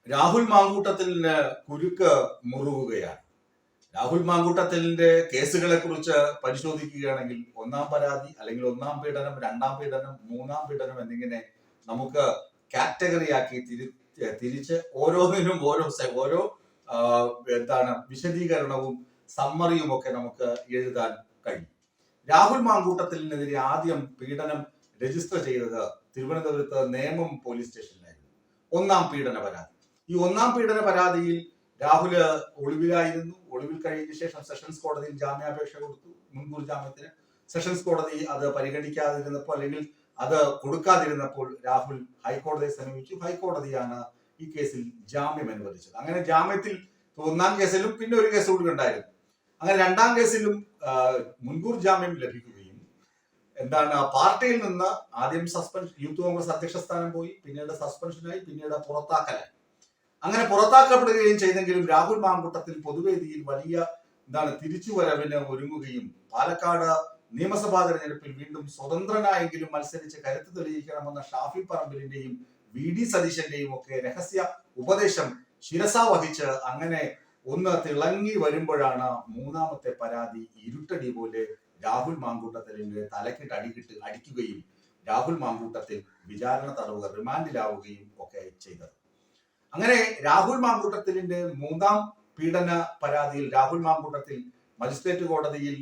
രാഹുൽ മാങ്കൂട്ടത്തിന് കുരുക്ക് മുറുകുകയാണ്. രാഹുൽ മാങ്കൂട്ടത്തിന്റെ കേസുകളെ കുറിച്ച് പരിശോധിക്കുകയാണെങ്കിൽ ഒന്നാം പരാതി അല്ലെങ്കിൽ ഒന്നാം പീഡനം, രണ്ടാം പീഡനം, മൂന്നാം പീഡനം എന്നിങ്ങനെ നമുക്ക് കാറ്റഗറിയാക്കി തിരിച്ച് ഓരോന്നിനും ഓരോ വിശദീകരണവും സമ്മറിയും ഒക്കെ നമുക്ക് എഴുതാൻ കഴിയും. രാഹുൽ മാങ്കൂട്ടത്തിനെതിരെ ആദ്യം പീഡനം രജിസ്റ്റർ ചെയ്തത് തിരുവനന്തപുരത്ത് നേമം പോലീസ് സ്റ്റേഷനിലായിരുന്നു. ഒന്നാം പീഡന പരാതി. ഈ ഒന്നാം പീഡന പരാതിയിൽ രാഹുല് ഒളിവിലായിരുന്നു. ഒളിവിൽ കഴിഞ്ഞ ശേഷം സെഷൻസ് കോടതിയിൽ ജാമ്യാപേക്ഷ കൊടുത്തു, മുൻകൂർ ജാമ്യത്തിന്. സെഷൻസ് കോടതി അത് പരിഗണിക്കാതിരുന്നപ്പോൾ അല്ലെങ്കിൽ അത് കൊടുക്കാതിരുന്നപ്പോൾ രാഹുൽ ഹൈക്കോടതിയെ സമീപിച്ചു. ഹൈക്കോടതിയാണ് ഈ കേസിൽ ജാമ്യം അനുവദിച്ചത്. അങ്ങനെ ജാമ്യത്തിൽ ഒന്നാം കേസിലും പിന്നെ ഒരു കേസ് കൂടി ഉണ്ടായിരുന്നു. അങ്ങനെ രണ്ടാം കേസിലും മുൻകൂർ ജാമ്യം ലഭിക്കുകയും പാർട്ടിയിൽ നിന്ന് ആദ്യം സസ്പെൻഷൻ, യൂത്ത് കോൺഗ്രസ് അധ്യക്ഷ സ്ഥാനം പോയി, പിന്നീട് സസ്പെൻഷനായി, പിന്നീട് പുറത്താക്കലായി. അങ്ങനെ പുറത്താക്കപ്പെടുകയും ചെയ്തെങ്കിലും രാഹുൽ മാങ്കൂട്ടത്തിൽ പൊതുവേദിയിൽ വലിയ തിരിച്ചുവരവിന് ഒരുങ്ങുകയും പാലക്കാട് നിയമസഭാ തെരഞ്ഞെടുപ്പിൽ വീണ്ടും സ്വതന്ത്രനായെങ്കിലും മത്സരിച്ച് കരുത്ത് തെളിയിക്കണമെന്ന ഷാഫി പറമ്പിലിന്റെയും VD സതീശന്റെയും ഒക്കെ രഹസ്യ ഉപദേശം ശിരസ വഹിച്ച് അങ്ങനെ ഒന്ന് തിളങ്ങി വരുമ്പോഴാണ് മൂന്നാമത്തെ പരാതി ഇരുട്ടടി പോലെ രാഹുൽ മാങ്കൂട്ടത്തിന്റെ തലക്കിട്ട് അടിക്കുകയും രാഹുൽ മാങ്കൂട്ടത്തിൽ വിചാരണ തടവുക റിമാൻഡിലാവുകയും ഒക്കെ ചെയ്തത്. അങ്ങനെ രാഹുൽ മാങ്കൂട്ടത്തിന്റെ മൂന്നാം പീഡന പരാതിയിൽ രാഹുൽ മാങ്കൂട്ടത്തിൽ മജിസ്ട്രേറ്റ് കോടതിയിൽ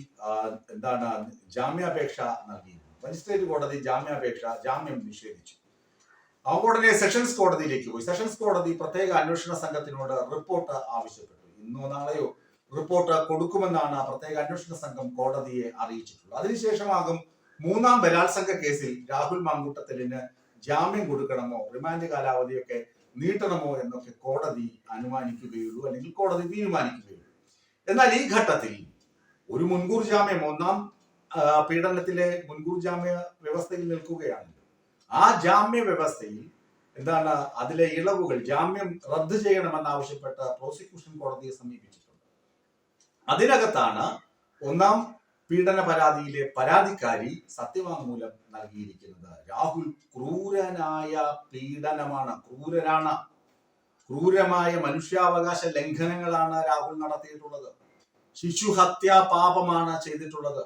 ജാമ്യാപേക്ഷ നൽകിയിരുന്നു. മജിസ്ട്രേറ്റ് കോടതി ജാമ്യം നിഷേധിച്ചു. ഉടനെ സെഷൻസ് കോടതിയിലേക്ക് പോയി. സെഷൻസ് കോടതി പ്രത്യേക അന്വേഷണ സംഘത്തിനോട് റിപ്പോർട്ട് ആവശ്യപ്പെട്ടു. ഇന്നോ നാളെയോ റിപ്പോർട്ട് കൊടുക്കുമെന്നാണ് പ്രത്യേക അന്വേഷണ സംഘം കോടതിയെ അറിയിച്ചിട്ടുള്ളത്. അതിനുശേഷമാകും മൂന്നാം ബലാത്സംഗ കേസിൽ രാഹുൽ മാങ്കൂട്ടത്തിന് ജാമ്യം കൊടുക്കണമോ, റിമാൻഡ് കാലാവധിയൊക്കെ നീട്ടണമോ എന്നൊക്കെ കോടതി അനുമാനിക്കുകയുള്ളൂ, അല്ലെങ്കിൽ കോടതി തീരുമാനിക്കുകയുള്ളൂ. എന്നാൽ ഈ ഘട്ടത്തിൽ ഒരു മുൻകൂർ ജാമ്യം, ഒന്നാം പീഡനത്തിലെ മുൻകൂർ ജാമ്യ വ്യവസ്ഥയിൽ നിൽക്കുകയാണ്. ആ ജാമ്യ വ്യവസ്ഥയിൽ അതിലെ ഇളവുകൾ, ജാമ്യം റദ്ദ് ചെയ്യണമെന്നാവശ്യപ്പെട്ട് പ്രോസിക്യൂഷൻ കോടതിയെ സമീപിച്ചിട്ടുണ്ട്. അതിനകത്താണ് ഒന്നാം പീഡന പരാതിയിലെ പരാതിക്കാരി സത്യവാങ്മൂലം നൽകിയിരിക്കുന്നത്. രാഹുൽ ക്രൂരനായ പീഡനമാണ്, ക്രൂരമായ മനുഷ്യാവകാശ ലംഘനങ്ങളാണ് രാഹുൽ നടത്തിയിട്ടുള്ളത്. ശിശുഹത്യാ പാപമാണ് ചെയ്തിട്ടുള്ളത്.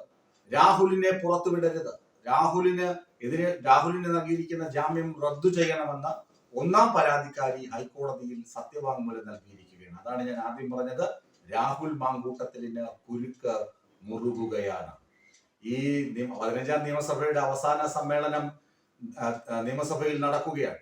രാഹുലിനെ പുറത്തുവിടരുത്, രാഹുലിന് നൽകിയിരിക്കുന്ന ജാമ്യം റദ്ദു ചെയ്യണമെന്ന ഒന്നാം പരാതിക്കാരി ഹൈക്കോടതിയിൽ സത്യവാങ്മൂലം നൽകിയിരിക്കുകയാണ്. അതാണ് ഞാൻ ആദ്യം പറഞ്ഞത്, രാഹുൽ മാങ്കൂട്ടത്തിന് കുരുക്ക് മുറുകുകയാണ്. ഈ 15ാം നിയമസഭയുടെ അവസാന സമ്മേളനം നിയമസഭയിൽ നടക്കുകയാണ്.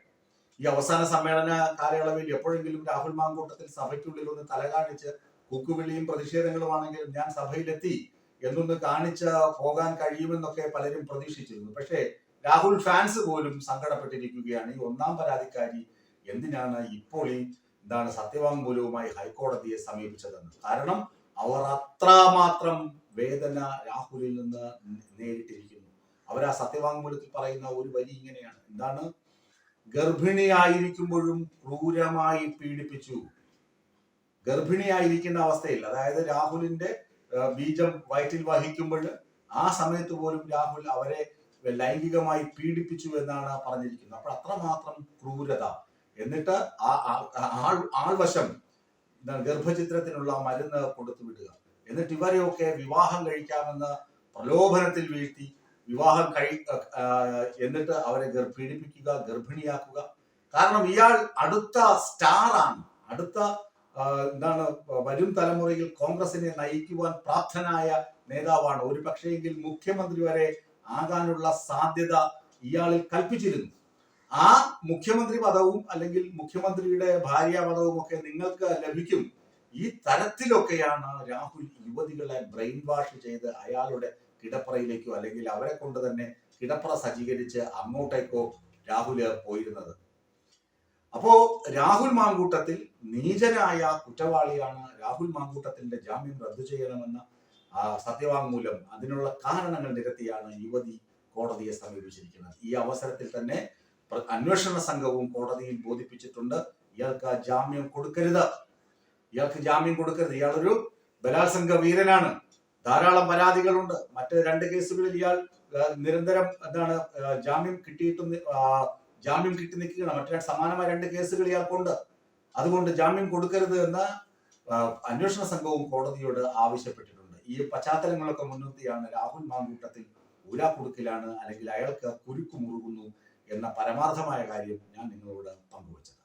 ഈ അവസാന സമ്മേളന കാലയളവിൽ എപ്പോഴെങ്കിലും രാഹുൽ മാങ്കൂട്ടത്തിൽ സഭയ്ക്കുള്ളിൽ ഒന്ന് തലകാണിച്ച് കൂക്കുവിളിയും പ്രതിഷേധങ്ങളുമാണെങ്കിലും ഞാൻ സഭയിലെത്തി എന്നൊന്ന് കാണിച്ച് പോകാൻ കഴിയുമെന്നൊക്കെ പലരും പ്രതീക്ഷിച്ചിരുന്നു. പക്ഷേ രാഹുൽ ഫാൻസ് പോലും സങ്കടപ്പെട്ടിരിക്കുകയാണ്. ഈ ഒന്നാം പരാതിക്കാരി എന്തിനാണ് ഇപ്പോൾ ഈ സത്യവാങ്മൂലവുമായി ഹൈക്കോടതിയെ സമീപിച്ചതെന്ന്. കാരണം അവർ അത്രമാത്രം വേദന രാഹുലിൽ നിന്ന് നേരിട്ടിരിക്കുന്നു. അവർ ആ സത്യവാങ്മൂലത്തിൽ പറയുന്ന ഒരു വരി ഇങ്ങനെയാണ്: ഗർഭിണിയായിരിക്കുമ്പോഴും ക്രൂരമായി പീഡിപ്പിച്ചു. ഗർഭിണിയായിരിക്കുന്ന അവസ്ഥയിൽ, അതായത് രാഹുലിന്റെ ബീജം വയറ്റിൽ വഹിക്കുമ്പോൾ ആ സമയത്ത് പോലും രാഹുൽ അവരെ ലൈംഗികമായി പീഡിപ്പിച്ചു എന്നാണ് പറഞ്ഞിരിക്കുന്നത്. അപ്പോൾ അത്രമാത്രം ക്രൂരത. എന്നിട്ട് ആൾവശം ഗർഭചിത്രത്തിനുള്ള മരുന്ന് കൊടുത്തു വിടുക, എന്നിട്ട് ഇവരെയൊക്കെ വിവാഹം കഴിക്കാമെന്ന് പ്രലോഭനത്തിൽ വീഴ്ത്തി എന്നിട്ട് അവരെ പീഡിപ്പിക്കുക, ഗർഭിണിയാക്കുക. കാരണം ഇയാൾ അടുത്ത സ്റ്റാറാണ്, അടുത്ത വരും തലമുറയിൽ കോൺഗ്രസിനെ നയിക്കുവാൻ പ്രാപ്തനായ നേതാവാണ്. ഒരു പക്ഷേയെങ്കിൽ മുഖ്യമന്ത്രി വരെ ആകാനുള്ള സാധ്യത ഇയാളിൽ കൽപ്പിച്ചിരുന്നു. ആ മുഖ്യമന്ത്രി പദവും അല്ലെങ്കിൽ മുഖ്യമന്ത്രിയുടെ ഭാര്യ പദവും ഒക്കെ നിങ്ങൾക്ക് ലഭിക്കും. ഈ തരത്തിലൊക്കെയാണ് രാഹുൽ യുവതികളെ ബ്രെയിൻ വാഷ് ചെയ്ത് അയാളുടെ കിടപ്പറയിലേക്കോ അല്ലെങ്കിൽ അവരെ കൊണ്ട് തന്നെ കിടപ്പറ സജ്ജീകരിച്ച് അങ്ങോട്ടേക്കോ രാഹുല് പോയിരുന്നത്. അപ്പോ രാഹുൽ മാങ്കൂട്ടത്തിൽ നീചനായ കുറ്റവാളിയാണ്. രാഹുൽ മാങ്കൂട്ടത്തിന്റെ ജാമ്യം റദ്ദു ചെയ്യണമെന്ന സത്യവാങ്മൂലം, അതിനുള്ള കാരണങ്ങൾ നിരത്തിയാണ് യുവതി കോടതിയെ സമീപിച്ചിരിക്കുന്നത്. ഈ അവസരത്തിൽ തന്നെ അന്വേഷണ സംഘവും കോടതിയിൽ ബോധിപ്പിച്ചിട്ടുണ്ട്, ഇയാൾക്ക് ജാമ്യം കൊടുക്കരുത്. ഇയാളൊരു ബലാത്സംഗ വീരനാണ്. ധാരാളം പരാതികളുണ്ട്. മറ്റ് 2 കേസുകളിൽ ഇയാൾ നിരന്തരം ജാമ്യം കിട്ടി നിൽക്കുകയാണ്. മറ്റു സമാനമായ 2 കേസുകൾ ഇയാൾക്കുണ്ട്. അതുകൊണ്ട് ജാമ്യം കൊടുക്കരുത് എന്ന് അന്വേഷണ സംഘവും കോടതിയോട് ആവശ്യപ്പെട്ടിട്ടുണ്ട്. ഈ പശ്ചാത്തലങ്ങളൊക്കെ മുൻനിർത്തിയാണ് രാഹുൽ മാങ്കൂട്ടത്തിൽ ഊരാക്കുടുക്കിലാണ്, അല്ലെങ്കിൽ അയാൾക്ക് കുരുക്ക് മുറുകുന്നു എന്ന പരമാർത്ഥമായ കാര്യം ഞാൻ നിങ്ങളോട് പങ്കുവച്ചത്.